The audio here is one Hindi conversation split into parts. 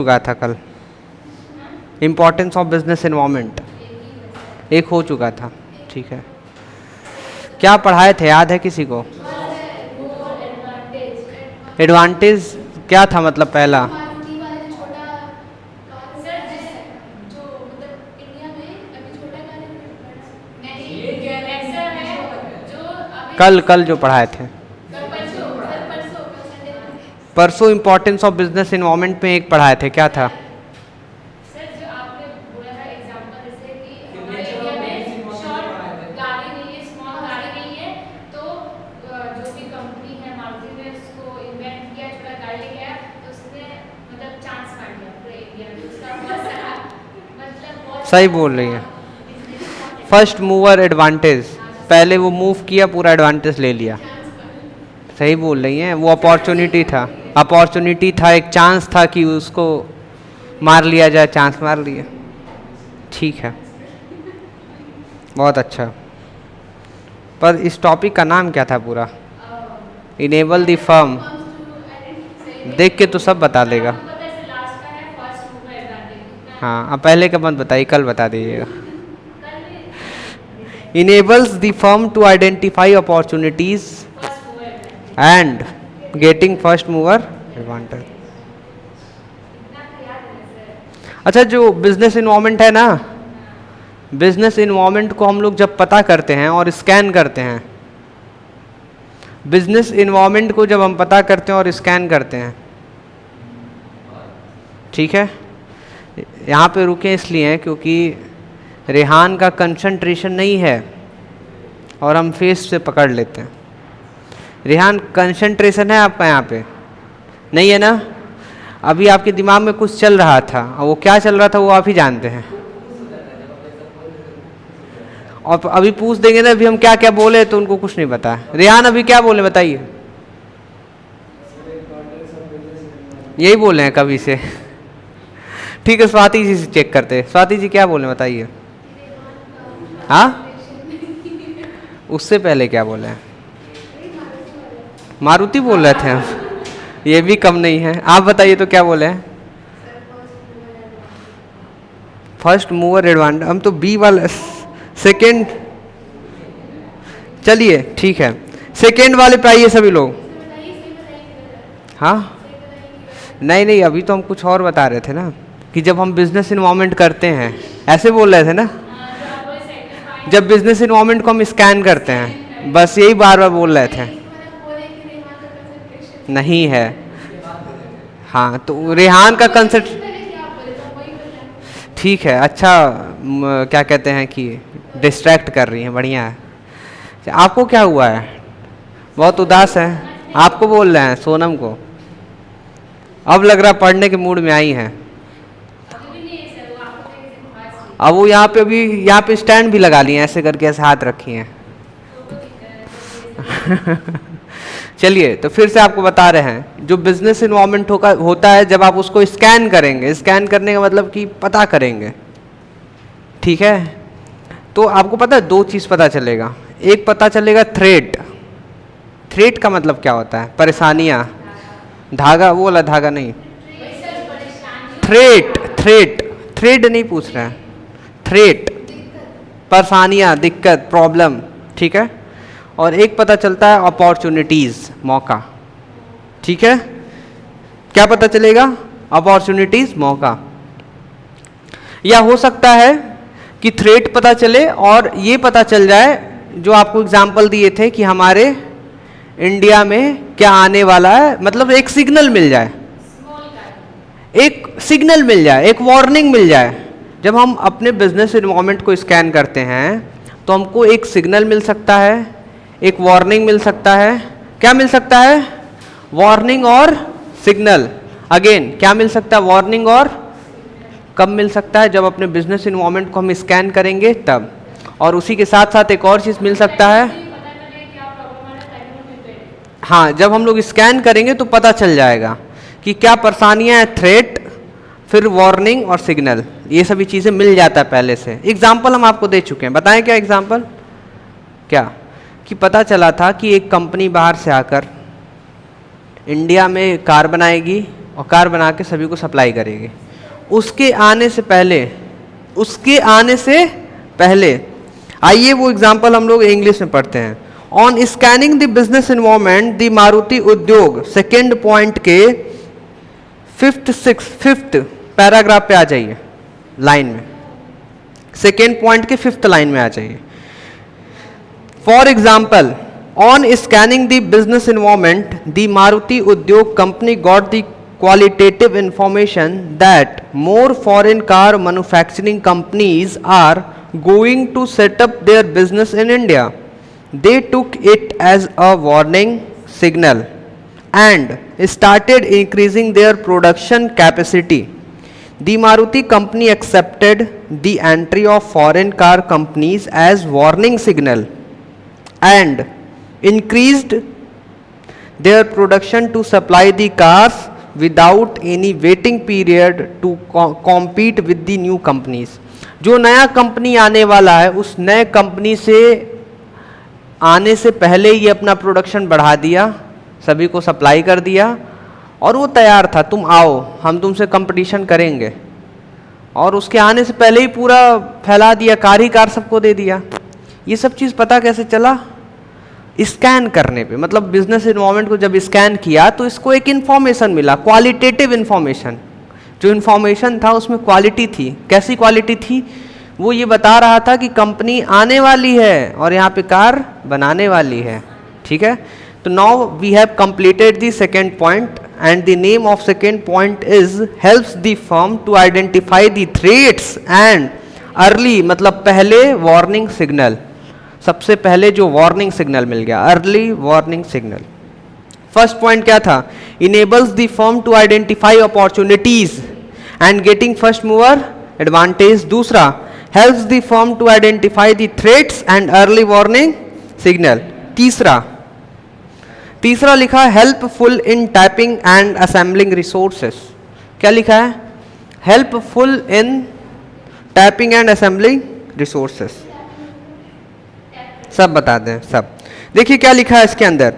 चुका था कल, इम्पोर्टेंस ऑफ बिजनेस इन्वायरमेंट एक हो चुका था। ठीक है, क्या पढ़ाए थे, याद है किसी को? एडवांटेज क्या था, मतलब पहला कल कल जो पढ़ाए थे परसों, इम्पोर्टेंस ऑफ बिजनेस इन्वायरमेंट में एक पढ़ाए थे, क्या था? सही बोल रही है, फर्स्ट मूवर एडवांटेज, पहले वो मूव किया, पूरा एडवांटेज ले लिया। सही बोल रही हैं, वो अपॉर्चुनिटी था, अपॉर्चुनिटी था, एक चांस था कि उसको मार लिया जाए, चांस मार लिया। ठीक है, बहुत अच्छा। पर इस टॉपिक का नाम क्या था पूरा? Enable the firm. देख के तो सब बता देगा। हाँ, अब पहले का मत बताइए, कल बता दीजिएगा। Enables the firm to identify opportunities and getting first mover advantage. अच्छा, जो बिजनेस इन्वायरमेंट है ना, बिजनेस इन्वायरमेंट को हम लोग जब पता करते हैं और स्कैन करते हैं, बिजनेस इन्वायरमेंट को जब हम पता करते हैं और स्कैन करते हैं, ठीक है, यहाँ पे रुके इसलिए क्योंकि रेहान का कंसंट्रेशन नहीं है और हम फेस से पकड़ लेते हैं। रेहान, कंसंट्रेशन है आपका यहाँ पे? नहीं है ना? अभी आपके दिमाग में कुछ चल रहा था, और वो क्या चल रहा था वो आप ही जानते हैं। और अभी पूछ देंगे ना अभी हम क्या क्या बोले, तो उनको कुछ नहीं पता है। रेहान अभी क्या बोले बताइए? यही बोले हैं कभी से। ठीक है, स्वाति जी से चेक करते हैं। स्वाति जी क्या बोले बताइए? हाँ, उससे पहले क्या बोले हैं? मारुति बोल रहे थे हम, ये भी कम नहीं है। आप बताइए तो क्या बोले हैं? फर्स्ट मूवर एडवांटेज, हम तो बी वाला सेकेंड। चलिए ठीक है, सेकेंड वाले पे आइए सभी लोग। हाँ, नहीं नहीं, अभी तो हम कुछ और बता रहे थे ना, कि जब हम बिजनेस इन्वायरमेंट करते हैं, ऐसे बोल रहे थे ना, जब बिजनेस इन्वायरमेंट को हम स्कैन करते हैं, बस यही बार बार बोल रहे थे। नहीं है, हाँ, तो रेहान का कंसेप्ट ठीक है। अच्छा, क्या कहते हैं कि डिस्ट्रैक्ट कर रही हैं, बढ़िया है। आपको क्या हुआ है, बहुत उदास है? आपको बोल रहे हैं, सोनम को। अब लग रहा पढ़ने के मूड में आई हैं। अब वो यहाँ पे, अभी यहाँ पे स्टैंड भी लगा लिए, ऐसे करके ऐसे हाथ रखी हैं। चलिए, तो फिर से आपको बता रहे हैं, जो बिजनेस इन्वायरमेंट होता है, जब आप उसको स्कैन करेंगे, स्कैन करने का मतलब कि पता करेंगे, ठीक है, तो आपको पता है दो चीज़ पता चलेगा। एक पता चलेगा थ्रेट। थ्रेट का मतलब क्या होता है? परेशानियाँ। धागा, वो वाला धागा नहीं, थ्रेट। थ्रेट, थ्रेड नहीं पूछ रहे हैं, थ्रेट, परेशानियाँ, दिक्कत, प्रॉब्लम, ठीक है। और एक पता चलता है अपॉर्चुनिटीज़, मौका, ठीक है। क्या पता चलेगा? अपॉर्चुनिटीज़, मौका। या हो सकता है कि थ्रेट पता चले और ये पता चल जाए, जो आपको एग्जाम्पल दिए थे कि हमारे इंडिया में क्या आने वाला है, मतलब एक सिग्नल मिल जाए, एक सिग्नल मिल जाए, एक वार्निंग मिल जाए। जब हम अपने बिजनेस इन्वायरमेंट को स्कैन करते हैं तो हमको एक सिग्नल मिल सकता है, एक वार्निंग मिल सकता है। क्या मिल सकता है? वार्निंग और सिग्नल। अगेन क्या मिल सकता है? वार्निंग। और कब मिल सकता है? जब अपने बिजनेस इन्वायरमेंट को हम स्कैन करेंगे तब। और उसी के साथ साथ एक और चीज़ मिल सकता है, हाँ, जब हम लोग स्कैन करेंगे तो पता चल जाएगा कि क्या परेशानियाँ हैं, थ्रेट, फिर वार्निंग और सिग्नल, ये सभी चीज़ें मिल जाता है पहले से। एग्जाम्पल हम आपको दे चुके हैं, बताएं क्या एग्जाम्पल? क्या कि पता चला था कि एक कंपनी बाहर से आकर इंडिया में कार बनाएगी, और कार बना के सभी को सप्लाई करेगी। उसके आने से पहले आइए वो एग्जाम्पल हम लोग इंग्लिश में पढ़ते हैं। On scanning the business environment the Maruti उद्योग, सेकेंड पॉइंट के फिफ्थ पैराग्राफ पे आ जाइए, लाइन में, सेकेंड पॉइंट के 5th लाइन में आ जाइए। For example, on scanning the business environment the Maruti Udyog company got the qualitative information that more foreign car manufacturing companies are going to set up their business in India. They took it as a warning signal and started increasing their production capacity. The Maruti company accepted the entry of foreign car companies as warning signal and increased their production to supply the cars without any waiting period to compete with the new companies. जो नया कंपनी आने वाला है उस नए कंपनी से आने से पहले ही अपना प्रोडक्शन बढ़ा दिया, सभी को सप्लाई कर दिया और वो तैयार था, तुम आओ हम तुमसे कंपटीशन करेंगे, और उसके आने से पहले ही पूरा फैला दिया, कार ही कार सबको दे दिया। ये सब चीज़ पता कैसे चला? स्कैन करने पे, मतलब बिजनेस इन्वायरमेंट को जब स्कैन किया तो इसको एक इन्फॉर्मेशन मिला, क्वालिटेटिव इन्फॉर्मेशन। जो इन्फॉर्मेशन था उसमें क्वालिटी थी। कैसी क्वालिटी थी? वो ये बता रहा था कि कंपनी आने वाली है और यहाँ पे कार बनाने वाली है। ठीक है, तो now we have completed the second point and the name of second point is helps the firm to identify the threats and early, मतलब पहले वार्निंग सिग्नल। सबसे पहले जो वार्निंग सिग्नल मिल गया, early warning signal. First point क्या था? Enables the firm to identify opportunities and getting first mover advantage. दूसरा, helps the firm to identify the threats and early warning signal. तीसरा लिखा helpful in typing and assembling resources. क्या लिखा है? Helpful in typing and assembling resources. सब बता दें सब। देखिए क्या लिखा है इसके अंदर,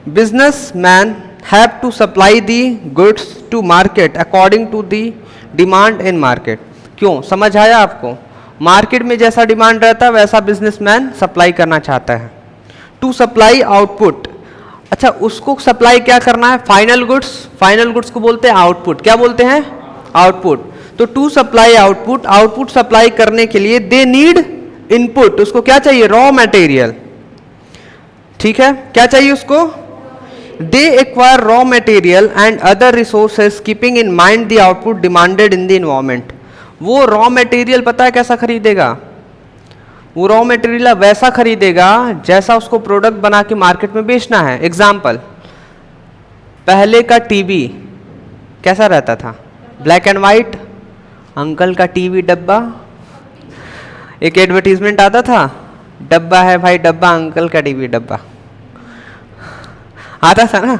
business man have to supply the goods to market according to the demand in market. क्यों? समझ आया आपको? मार्केट में जैसा डिमांड रहता है वैसा बिजनेसमैन सप्लाई करना चाहता है। टू सप्लाई आउटपुट, अच्छा उसको सप्लाई क्या करना है? Final goods. फाइनल गुड्स को बोलते हैं आउटपुट। क्या बोलते हैं? आउटपुट। तो to supply output, output supply करने के लिए दे नीड इनपुट। उसको क्या चाहिए? Raw material. ठीक है, क्या चाहिए उसको? They acquire raw material and other resources keeping in mind the output demanded in the environment. वो रॉ मटेरियल पता है कैसा खरीदेगा? वो रॉ मटेरियल वैसा खरीदेगा जैसा उसको प्रोडक्ट बना के मार्केट में बेचना है। एग्जाम्पल, पहले का टीवी कैसा रहता था? Black and white. अंकल का टीवी डब्बा, एक एडवर्टीजमेंट आता था, डब्बा है भाई डब्बा, अंकल का टीवी डब्बा, आता था ना।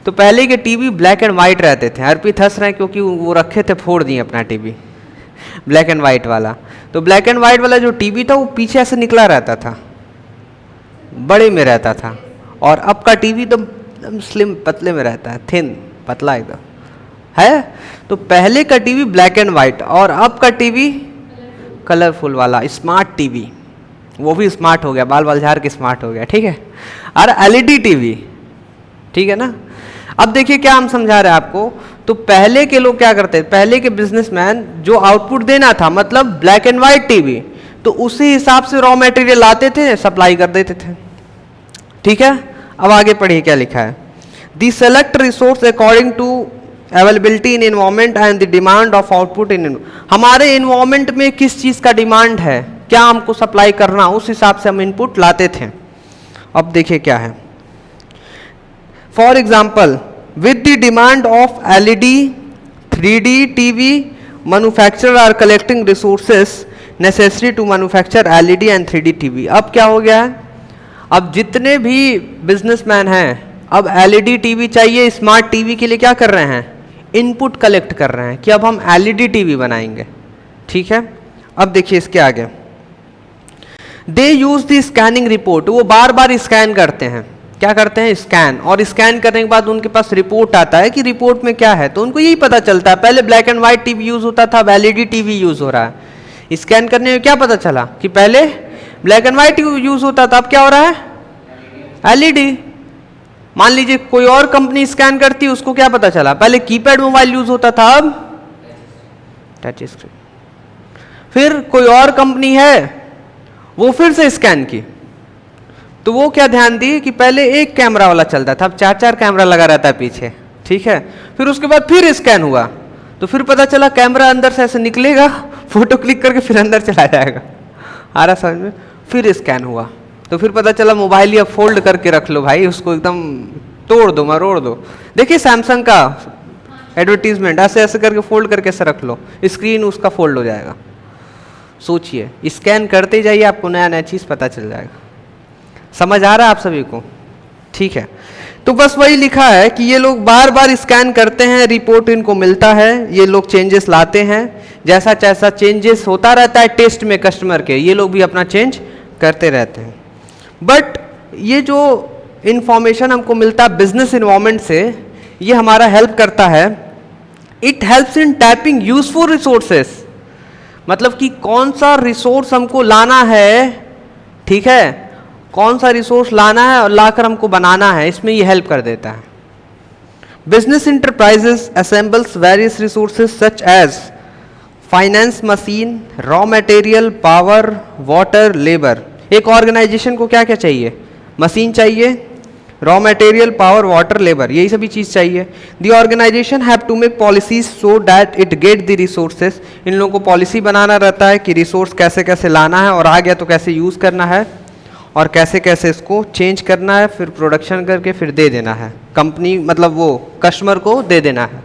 तो पहले के टीवी ब्लैक एंड वाइट रहते थे। अर्पित हंस रहे हैं क्योंकि वो रखे थे, फोड़ दिए अपना टीवी ब्लैक एंड वाइट वाला। तो ब्लैक एंड वाइट वाला जो टीवी था वो पीछे से निकला रहता था, बड़े में रहता था, और अब का टीवी तो एकदम स्लिम पतले में रहता है, थिन पतला एकदम है। तो पहले का टीवी ब्लैक एंड वाइट और अब का टीवी कलरफुल वाला स्मार्ट टीवी। वो भी स्मार्ट हो गया, बाल बाल झाड़ के स्मार्ट हो गया। ठीक है, और एलईडी टीवी। ठीक है ना। अब देखिए क्या हम समझा रहे हैं आपको। तो पहले के लोग क्या करते थे? पहले के बिजनेसमैन जो आउटपुट देना था, मतलब ब्लैक एंड वाइट टीवी, तो उसी हिसाब से रॉ मटेरियल लाते थे, सप्लाई कर देते थे। ठीक है, अब आगे पढ़िए क्या लिखा है। The select resource according to availability in environment and the demand of output in. हमारे एनवायरमेंट में किस चीज़ का डिमांड है, क्या हमको सप्लाई करना, उस हिसाब से हम इनपुट लाते थे। अब देखिए क्या है। For example, with the demand of LED 3D TV manufacturer are collecting resources necessary to manufacture LED and 3D TV. अब क्या हो गया है? अब जितने भी बिजनेसमैन हैं अब एलईडी टीवी चाहिए, स्मार्ट टीवी के लिए क्या कर रहे हैं? इनपुट कलेक्ट कर रहे हैं कि अब हम एलईडी टीवी बनाएंगे। ठीक है, अब देखिए इसके आगे, दे यूज द स्कैनिंग रिपोर्ट। वो बार बार स्कैन करते हैं। क्या करते हैं, स्कैन, और स्कैन करने के बाद उनके पास रिपोर्ट आता है कि रिपोर्ट में क्या है, तो उनको यही पता चलता है। पहले black and white TV use होता था, अब एलईडी टीवी यूज हो रहा है। स्कैन करने में क्या पता चला कि पहले ब्लैक एंड व्हाइट यूज होता था, अब क्या हो रहा है, एलईडी। मान लीजिए कोई और कंपनी स्कैन करती है, उसको क्या पता चला, पहले कीपैड मोबाइल यूज होता था, अब टच स्क्रीन। फिर कोई और कंपनी है, वो फिर से स्कैन की, तो वो क्या ध्यान दी कि पहले एक कैमरा वाला चलता था, अब 4-4 कैमरा लगा रहता है पीछे, ठीक है। फिर उसके बाद फिर स्कैन हुआ, तो फिर पता चला कैमरा अंदर से ऐसे निकलेगा, फोटो क्लिक करके फिर अंदर चला जाएगा, आ रहा समझ में। फिर स्कैन हुआ, तो फिर पता चला मोबाइल या फोल्ड करके रख लो भाई, उसको एकदम तोड़ दो मरोड़ दो। देखिए सैमसंग का एडवर्टीजमेंट, ऐसे ऐसे करके फोल्ड करके ऐसे रख लो, स्क्रीन उसका फोल्ड हो जाएगा। सोचिए, स्कैन करते जाइए, आपको नया नया चीज़ पता चल जाएगा। समझ आ रहा है आप सभी को, ठीक है। तो बस वही लिखा है कि ये लोग बार बार स्कैन करते हैं, रिपोर्ट इनको मिलता है, ये लोग चेंजेस लाते हैं, जैसा जैसा चेंजेस होता रहता है टेस्ट में कस्टमर के, ये लोग भी अपना चेंज करते रहते हैं। बट ये जो इंफॉर्मेशन हमको मिलता है बिजनेस इन्वायरमेंट से, ये हमारा हेल्प करता है। It helps in tapping useful resources, मतलब कि कौन सा रिसोर्स हमको लाना है, ठीक है, कौन सा रिसोर्स लाना है और लाकर हमको बनाना है, इसमें ये हेल्प कर देता है। Business enterprises assembles various resources such as finance, machine, raw material, power, water, labour. एक ऑर्गेनाइजेशन को क्या क्या चाहिए, मशीन चाहिए, raw material, power, water, labour, यही सभी चीज़ चाहिए। The organisation have to make policies so that it get the resources. इन लोगों को पॉलिसी बनाना रहता है कि रिसोर्स कैसे कैसे लाना है, और आ गया तो कैसे यूज़ करना है, और कैसे कैसे इसको चेंज करना है, फिर प्रोडक्शन करके फिर दे देना है कंपनी, मतलब वो कस्टमर को दे देना है।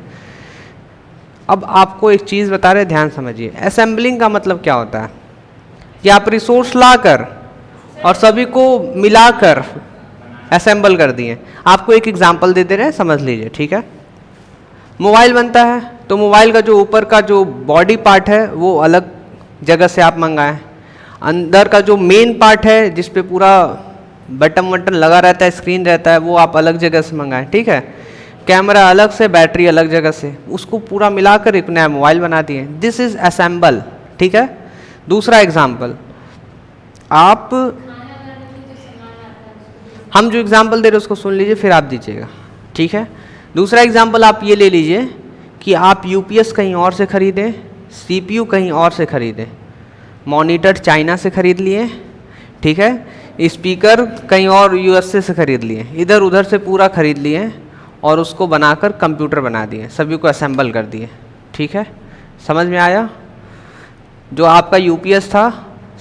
अब आपको एक चीज़ बता रहे, ध्यान समझिए। असेंबलिंग का मतलब क्या होता है कि आप रिसोर्स लाकर और सभी को मिलाकर असेंबल कर दिए। आपको एक एग्जांपल दे दे रहे हैं, समझ लीजिए, ठीक है। मोबाइल बनता है, तो मोबाइल का जो ऊपर का जो बॉडी पार्ट है वो अलग जगह से आप मंगाएं, अंदर का जो मेन पार्ट है जिस पे पूरा बटन वटन लगा रहता है, स्क्रीन रहता है, वो आप अलग जगह से मंगाएं, ठीक है। कैमरा अलग से, बैटरी अलग जगह से, उसको पूरा मिलाकर एक नया मोबाइल बना दिए। दिस इज असेंबल, ठीक है। दूसरा एग्जाम्पल, आप, हम जो एग्जाम्पल दे रहे हैं उसको सुन लीजिए, फिर आप दीजिएगा, ठीक है। दूसरा एग्जाम्पल आप ये ले लीजिए कि आप यूपीएस कहीं और से खरीदें, सीपीयू कहीं और से खरीदें, मॉनिटर चाइना से खरीद लिए, ठीक है, स्पीकर कहीं और यूएसए से खरीद लिए, इधर उधर से पूरा खरीद लिए और उसको बनाकर कंप्यूटर बना दिए, सभी को असेंबल कर दिए, ठीक है। समझ में आया? जो आपका यूपीएस था,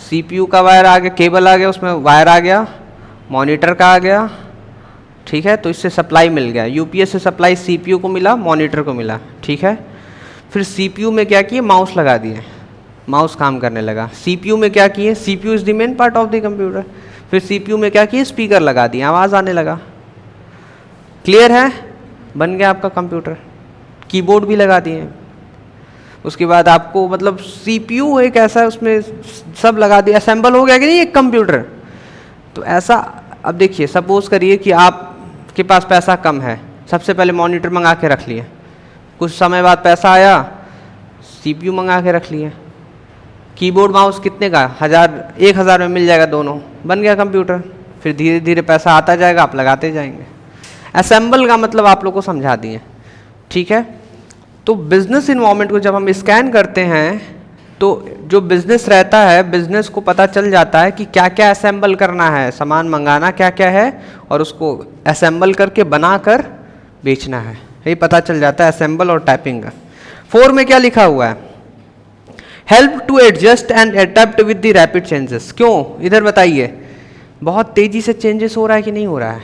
सीपीयू का वायर आ गया, केबल आ गया, उसमें वायर आ गया, मॉनिटर का आ गया, ठीक है, तो इससे सप्लाई मिल गया, यूपीएस से सप्लाई सीपीयू को मिला, मॉनिटर को मिला, ठीक है। फिर सीपीयू में क्या किए, माउस लगा दिए, माउस काम करने लगा। सीपीयू में क्या किए, CPU is the main part of the computer, फिर सीपीयू में क्या किए, स्पीकर लगा दिए, आवाज़ आने लगा। क्लियर है? बन गया आपका कंप्यूटर। कीबोर्ड भी लगा दिए। उसके बाद आपको मतलब सीपीयू एक ऐसा, उसमें सब लगा दिया, असेंबल हो गया कि नहीं एक कंप्यूटर। तो ऐसा, अब देखिए, सपोज करिए कि आपके पास पैसा कम है, सबसे पहले मॉनिटर मंगा के रख लिए, कुछ समय बाद पैसा आया, सीपीयू मंगा के रख लिए, कीबोर्ड माउस कितने का, 1000 में मिल जाएगा दोनों, बन गया कंप्यूटर। फिर धीरे धीरे पैसा आता जाएगा, आप लगाते जाएंगे। असेंबल का मतलब आप लोग को समझा दिए, ठीक है। तो बिजनेस इन्वायरमेंट को जब हम स्कैन करते हैं तो जो बिजनेस रहता है, बिजनेस को पता चल जाता है कि क्या क्या असेंबल करना है, सामान मंगाना क्या क्या है, और उसको असेंबल करके बनाकर बेचना है, ये पता चल जाता है असेंबल और टाइपिंग का। 4 में क्या लिखा हुआ है, help to adjust and adapt with the rapid changes. क्यों, इधर बताइए, बहुत तेजी से चेंजेस हो रहा है कि नहीं हो रहा है,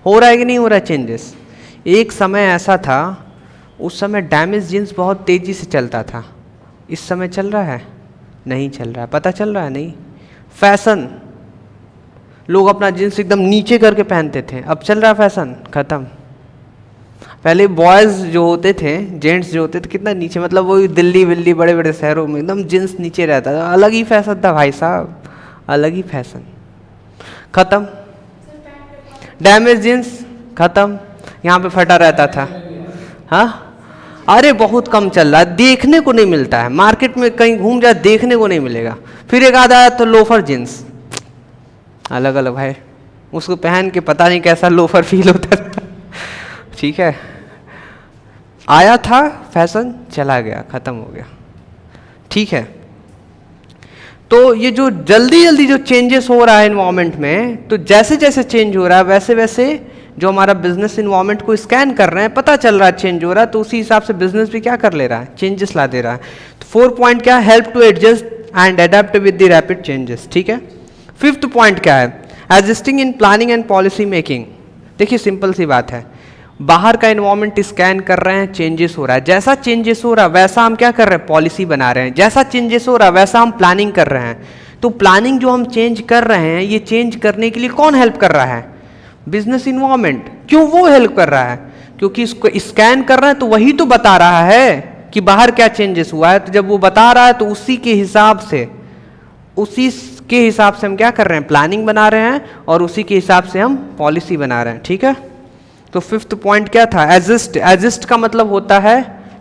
हो रहा है कि नहीं हो रहा है चेंजेस। एक समय ऐसा था, उस समय डैमेज जींस बहुत तेजी से चलता था, इस समय चल रहा है, नहीं चल रहा है, पता चल रहा है नहीं। फैशन, लोग अपना जींस एकदम नीचे करके पहनते थे, अब चल रहा है फैशन, खत्म। पहले बॉयज़ जो होते थे, जेंट्स जो होते थे, कितना नीचे, मतलब वो दिल्ली विल्ली बड़े बड़े शहरों में एकदम जींस नीचे रहता था, अलग ही फैशन था भाई साहब, अलग ही फैशन, खत्म। डैमेज जींस खत्म, यहाँ पे फटा रहता था। हाँ, अरे बहुत कम चल रहा है, देखने को नहीं मिलता है मार्केट में, कहीं घूम जाए देखने को नहीं मिलेगा। फिर एक आधा आया तो लोफर जींस, अलग अलग है, उसको पहन के पता नहीं कैसा लोफर फील होता था। ठीक है, आया था फैशन, चला गया, खत्म हो गया। ठीक है, तो ये जो जल्दी जल्दी जो चेंजेस हो रहा है इन्वायरमेंट में, तो जैसे जैसे चेंज हो रहा है वैसे वैसे जो हमारा बिजनेस इन्वायरमेंट को स्कैन कर रहे हैं, पता चल रहा है चेंज हो रहा है, तो उसी हिसाब से बिजनेस भी क्या कर ले रहा है, चेंजेस ला दे रहा है। तो 4 पॉइंट क्या है, help to adjust and adapt with the rapid changes. ठीक है, 5th पॉइंट क्या है, adjusting in planning and policy making. देखिए सिंपल सी बात है, बाहर का इन्वायरमेंट स्कैन कर रहे हैं, चेंजेस हो रहा है, जैसा चेंजेस हो रहा है वैसा हम क्या कर रहे हैं, पॉलिसी बना रहे हैं, जैसा चेंजेस हो रहा है वैसा हम प्लानिंग कर रहे हैं। तो प्लानिंग जो हम चेंज कर रहे हैं, ये चेंज करने के लिए कौन हेल्प कर रहा है, बिजनेस इन्वायरमेंट। क्यों वो हेल्प कर रहा है, क्योंकि इसको स्कैन कर रहे हैं तो वही तो बता रहा है कि बाहर क्या चेंजेस हुआ है। तो जब वो बता रहा है तो उसी के हिसाब से हम क्या कर रहे हैं, प्लानिंग बना रहे हैं, और उसी के हिसाब से हम पॉलिसी बना रहे हैं। ठीक है, तो 5th पॉइंट क्या था, एडजस्ट। एडजस्ट का मतलब होता है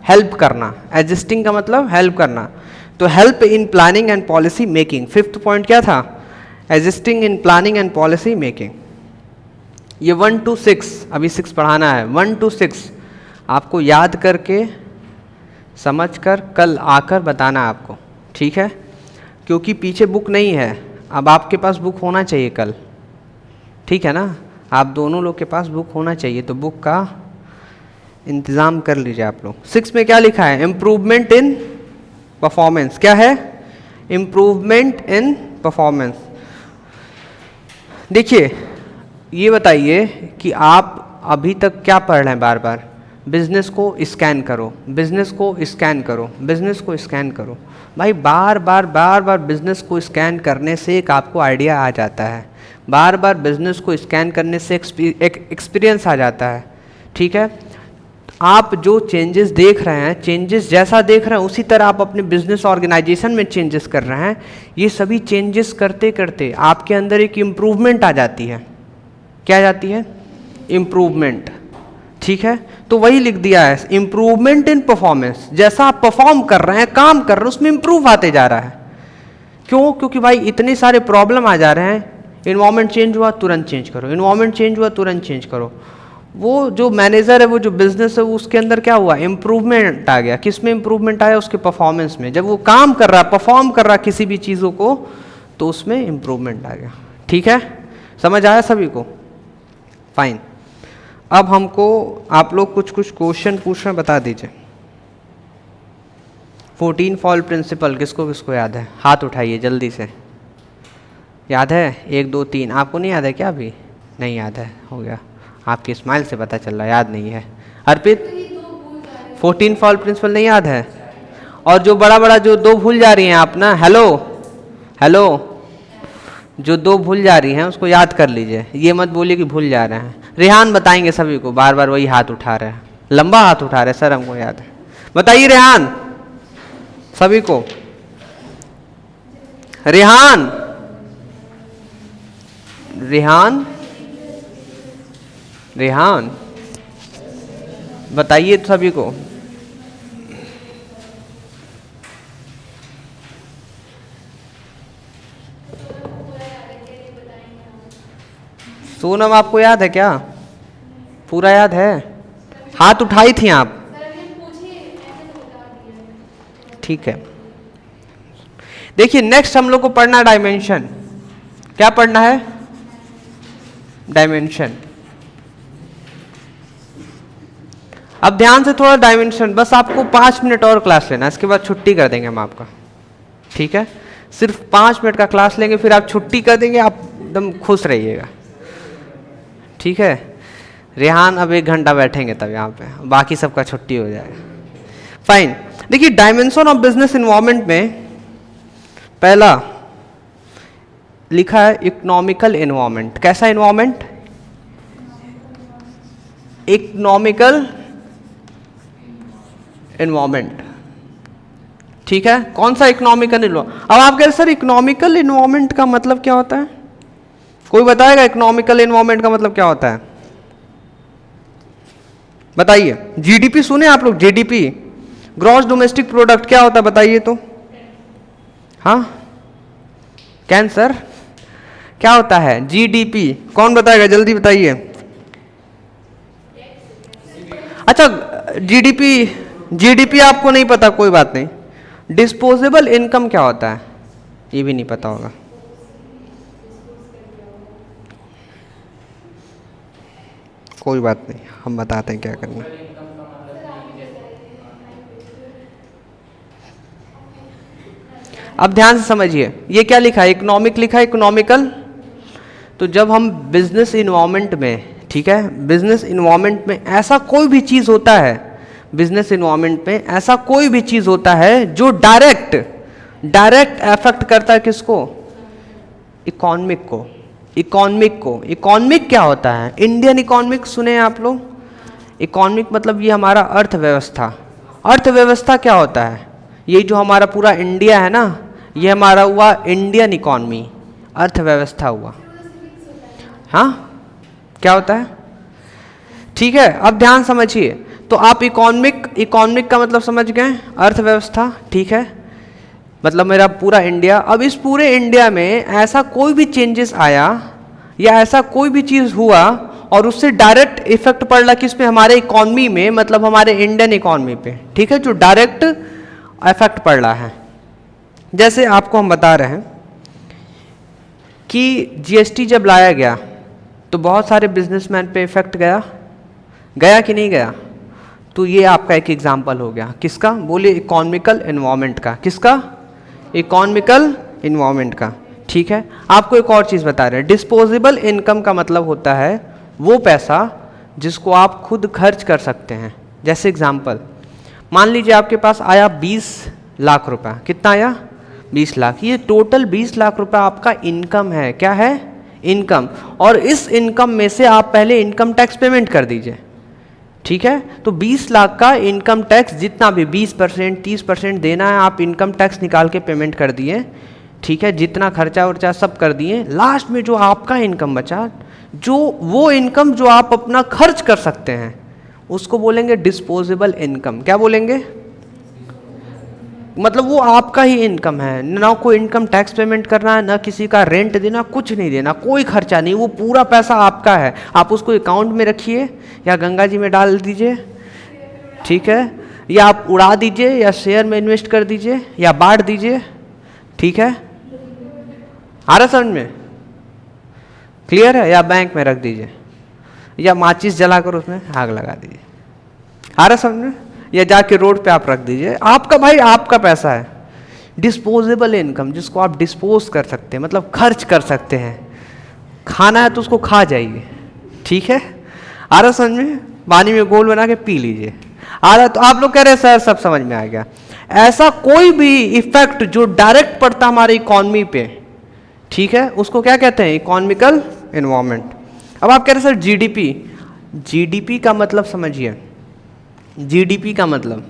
हेल्प करना, एडजस्टिंग का मतलब हेल्प करना, तो help in planning and policy making. 5th point क्या था, adjusting in planning and policy making. ये 1 to 6 अभी 6 पढ़ाना है, 1 to 6 आपको याद करके समझ कर कल आकर बताना आपको। ठीक है, क्योंकि पीछे बुक नहीं है, अब आपके पास बुक होना चाहिए कल। ठीक है ना, आप दोनों लोग के पास बुक होना चाहिए, तो बुक का इंतज़ाम कर लीजिए आप लोग। 6 में क्या लिखा है, इम्प्रूवमेंट इन परफॉर्मेंस। क्या है, इम्प्रूवमेंट इन परफॉर्मेंस। देखिए ये बताइए कि आप अभी तक क्या पढ़ रहे हैं, बार बार बिजनेस को स्कैन करो, बिजनेस को स्कैन करो, बिजनेस को स्कैन करो। भाई बार बार बिजनेस को स्कैन करने से एक आपको आइडिया आ जाता है, बार बार बिजनेस को स्कैन करने से एक एक्सपीरियंस आ जाता है। ठीक है, आप जो चेंजेस देख रहे हैं, चेंजेस जैसा देख रहे हैं उसी तरह आप अपने बिजनेस ऑर्गेनाइजेशन में चेंजेस कर रहे हैं। ये सभी चेंजेस करते करते आपके अंदर एक इम्प्रूवमेंट आ जाती है। क्या आ जाती है, इम्प्रूवमेंट। ठीक है, तो वही लिख दिया है, इम्प्रूवमेंट इन परफॉर्मेंस। जैसा आप परफॉर्म कर रहे हैं, काम कर रहे हैं, उसमें इम्प्रूव आते जा रहा है। क्यों, क्योंकि भाई इतने सारे प्रॉब्लम आ जा रहे हैं, इन्वायरमेंट चेंज हुआ तुरंत चेंज करो, इन्वायरमेंट चेंज हुआ तुरंत चेंज करो। वो जो मैनेजर है, वो जो बिजनेस है, उसके अंदर क्या हुआ, इम्प्रूवमेंट आ गया। किस में इम्प्रूवमेंट आया, उसके परफॉर्मेंस में। जब वो काम कर रहा है, परफॉर्म कर रहा है किसी भी चीज़ों को, तो उसमें इम्प्रूवमेंट आ गया। ठीक है, समझ आया सभी को, फाइन। अब हमको आप लोग कुछ क्वेश्चन पूछ रहे हैं, बता दीजिए। 14 फॉल प्रिंसिपल किसको किसको याद है, हाथ उठाइए जल्दी से। याद है, 1 2 3। आपको नहीं याद है क्या, अभी नहीं याद है, हो गया, आपकी स्माइल से पता चल रहा है याद नहीं है। अर्पित 14 फॉल प्रिंसिपल नहीं याद है, और जो बड़ा बड़ा जो 2 भूल जा रही हैं आप ना, हेलो हेलो, जो 2 भूल जा रही हैं उसको याद कर लीजिए, ये मत बोलिए कि भूल जा रहे हैं। रेहान बताएंगे सभी को, बार बार वही हाथ उठा रहे हैं, लंबा हाथ उठा रहे हैं, सर हमको याद है। बताइए रेहान, सभी को। रेहान रेहान रेहान बताइए तो सभी को। सोनम आपको याद है क्या, पूरा याद है, हाथ उठाई थी आप। ठीक है, देखिए नेक्स्ट हम लोग को पढ़ना डायमेंशन। क्या पढ़ना है, डायमेंशन। अब ध्यान से थोड़ा डायमेंशन, बस आपको 5 मिनट और क्लास लेना, इसके बाद छुट्टी कर देंगे हम आपका। ठीक है, सिर्फ 5 मिनट का क्लास लेंगे, फिर आप छुट्टी कर देंगे, आप एकदम खुश रहिएगा। ठीक है, रेहान अब 1 घंटा बैठेंगे तब यहाँ पे, बाकी सबका छुट्टी हो जाएगा। फाइन, देखिए डायमेंशन ऑफ बिजनेस इन्वायरमेंट में पहला लिखा है इकोनॉमिकल इन्वायरमेंट। कैसा इन्वायरमेंट, इकोनॉमिकल इन्वायरमेंट। ठीक है, कौन सा इकोनॉमिकल इन्वायरमेंट। अब आप कह रहे सर इकोनॉमिकल इन्वायरमेंट का मतलब क्या होता है, कोई बताएगा इकोनॉमिकल इन्वायरमेंट का मतलब क्या होता है? बताइए। जीडीपी सुने आप लोग? जीडीपी, ग्रॉस डोमेस्टिक प्रोडक्ट, क्या होता है बताइए तो। हाँ, कैंसर, क्या होता है जीडीपी? कौन बताएगा, जल्दी बताइए। अच्छा, जीडीपी, जीडीपी आपको नहीं पता, कोई बात नहीं। डिस्पोजेबल इनकम क्या होता है? ये भी नहीं पता होगा। कोई बात नहीं, हम बताते हैं क्या करना। अब ध्यान से समझिए, ये क्या लिखा है? इकोनॉमिक लिखा है, इकोनॉमिकल। तो जब हम बिजनेस इन्वायरमेंट में, ठीक है, बिजनेस इन्वायरमेंट में ऐसा कोई भी चीज़ होता है, बिजनेस इन्वायरमेंट में ऐसा कोई भी चीज़ होता है जो डायरेक्ट अफेक्ट करता है किसको? इकोनॉमिक को। इकोनॉमिक क्या होता है? इंडियन इकोनॉमिक सुने हैं आप लोग? इकोनॉमिक मतलब ये हमारा अर्थव्यवस्था। अर्थव्यवस्था क्या होता है? ये जो हमारा पूरा इंडिया है ना, ये हमारा हुआ इंडियन इकोनॉमी, अर्थव्यवस्था हुआ। हाँ, क्या होता है? ठीक है, अब ध्यान समझिए। तो आप इकोनॉमिक का मतलब समझ गए, अर्थव्यवस्था, ठीक है, मतलब मेरा पूरा इंडिया। अब इस पूरे इंडिया में ऐसा कोई भी चेंजेस आया या ऐसा कोई भी चीज़ हुआ और उससे डायरेक्ट इफेक्ट पड़ रहा किस पे? हमारे इकोनॉमी में, मतलब हमारे इंडियन इकोनॉमी पे, ठीक है, जो डायरेक्ट इफेक्ट पड़ रहा है। जैसे आपको हम बता रहे हैं कि जीएसटी जब लाया गया तो बहुत सारे बिजनेसमैन पे इफेक्ट गया कि नहीं गया? तो ये आपका एक एग्जाम्पल हो गया, किसका? बोलिए, इकोनॉमिकल एनवायरनमेंट का। किसका? इकोनॉमिकल एनवायरनमेंट का, ठीक है। आपको एक और चीज़ बता रहे हैं, डिस्पोजेबल इनकम का मतलब होता है वो पैसा जिसको आप खुद खर्च कर सकते हैं। जैसे एग्जाम्पल, मान लीजिए आपके पास आया 20 लाख रुपया। कितना आया? 20 लाख। ये टोटल 20 लाख रुपया आपका इनकम है। क्या है? इनकम। और इस इनकम में से आप पहले इनकम टैक्स पेमेंट कर दीजिए, ठीक है। तो 20 लाख का इनकम टैक्स जितना भी 20% 30% देना है, आप इनकम टैक्स निकाल के पेमेंट कर दिए, ठीक है। जितना खर्चा वर्चा सब कर दिए, लास्ट में जो आपका इनकम बचा, जो वो इनकम जो आप अपना खर्च कर सकते हैं, उसको बोलेंगे डिस्पोजेबल इनकम। क्या बोलेंगे? मतलब वो आपका ही इनकम है, ना कोई इनकम टैक्स पेमेंट करना है, ना किसी का रेंट देना, कुछ नहीं देना, कोई खर्चा नहीं, वो पूरा पैसा आपका है। आप उसको अकाउंट में रखिए या गंगा जी में डाल दीजिए, ठीक है, या आप उड़ा दीजिए या शेयर में इन्वेस्ट कर दीजिए या बांट दीजिए, ठीक है। आ रहा समझ में? क्लियर है? या बैंक में रख दीजिए या माचिस जलाकर उसमें आग लगा दीजिए। आ रहा समझ में? या जाके रोड पे आप रख दीजिए, आपका भाई, आपका पैसा है। डिस्पोजेबल इनकम, जिसको आप डिस्पोज कर सकते हैं, मतलब खर्च कर सकते हैं। खाना है तो उसको खा जाइए, ठीक है। आ रहा समझ में? पानी में गोल बना के पी लीजिए। आ रहा? तो आप लोग कह रहे हैं सर सब समझ में आ गया। ऐसा कोई भी इफेक्ट जो डायरेक्ट पड़ता हमारी इकोनॉमी पे, ठीक है, उसको क्या कहते हैं? Economical environment. अब आप कह रहे हैं सर जीडीपी, जीडीपी का मतलब समझिए। जीडीपी का मतलब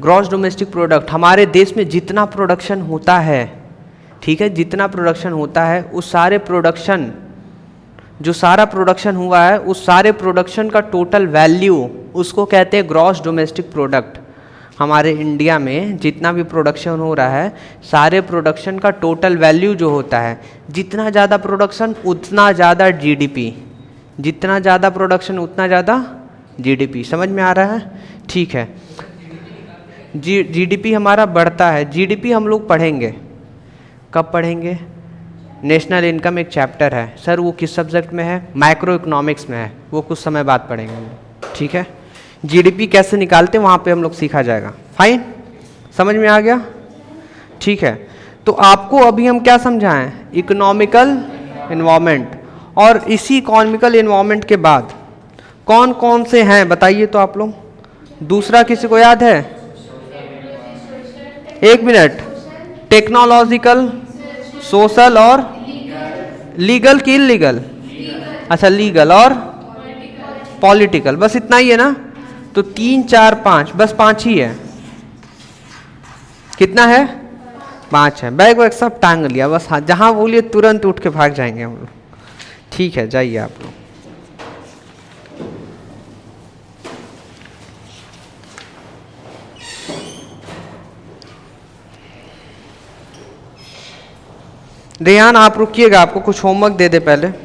ग्रॉस डोमेस्टिक प्रोडक्ट। हमारे देश में जितना प्रोडक्शन होता है, ठीक है, जितना प्रोडक्शन होता है, उस सारे प्रोडक्शन, जो सारा प्रोडक्शन हुआ है, उस सारे प्रोडक्शन का टोटल वैल्यू, उसको कहते हैं ग्रॉस डोमेस्टिक प्रोडक्ट। हमारे इंडिया में जितना भी प्रोडक्शन हो रहा है, सारे प्रोडक्शन का टोटल वैल्यू जो होता है, जितना ज़्यादा प्रोडक्शन उतना ज़्यादा जीडीपी, जितना ज़्यादा प्रोडक्शन उतना ज़्यादा जीडीपी। समझ में आ रहा है? ठीक है। जीडीपी हमारा बढ़ता है। जीडीपी हम लोग पढ़ेंगे, कब पढ़ेंगे? नेशनल इनकम एक चैप्टर है सर, वो किस सब्जेक्ट में है? माइक्रो इकोनॉमिक्स में है, वो कुछ समय बाद पढ़ेंगे हम लोग, ठीक है। जीडीपी कैसे निकालते हैं वहाँ पे हम लोग सीखा जाएगा। फाइन, समझ में आ गया? ठीक है। तो आपको अभी हम क्या समझाएं? Economical environment. और इसी इकोनॉमिकल एनवायरनमेंट के बाद कौन कौन से हैं बताइए तो आप लोग। दूसरा किसी को याद है? एक मिनट। टेक्नोलॉजिकल, सोशल और लीगल की इलीगल? अच्छा, लीगल और पॉलिटिकल, बस इतना ही है ना? तो 3 4 5, बस 5 ही है। कितना है? 5 है। बैग वैग सब टांग लिया बस। हाँ, जहाँ बोलिए तुरंत उठ के भाग जाएंगे हम लोग, ठीक है, जाइए आप लोग। रेहान आप रुकिएगा, आपको कुछ होमवर्क दे दे पहले।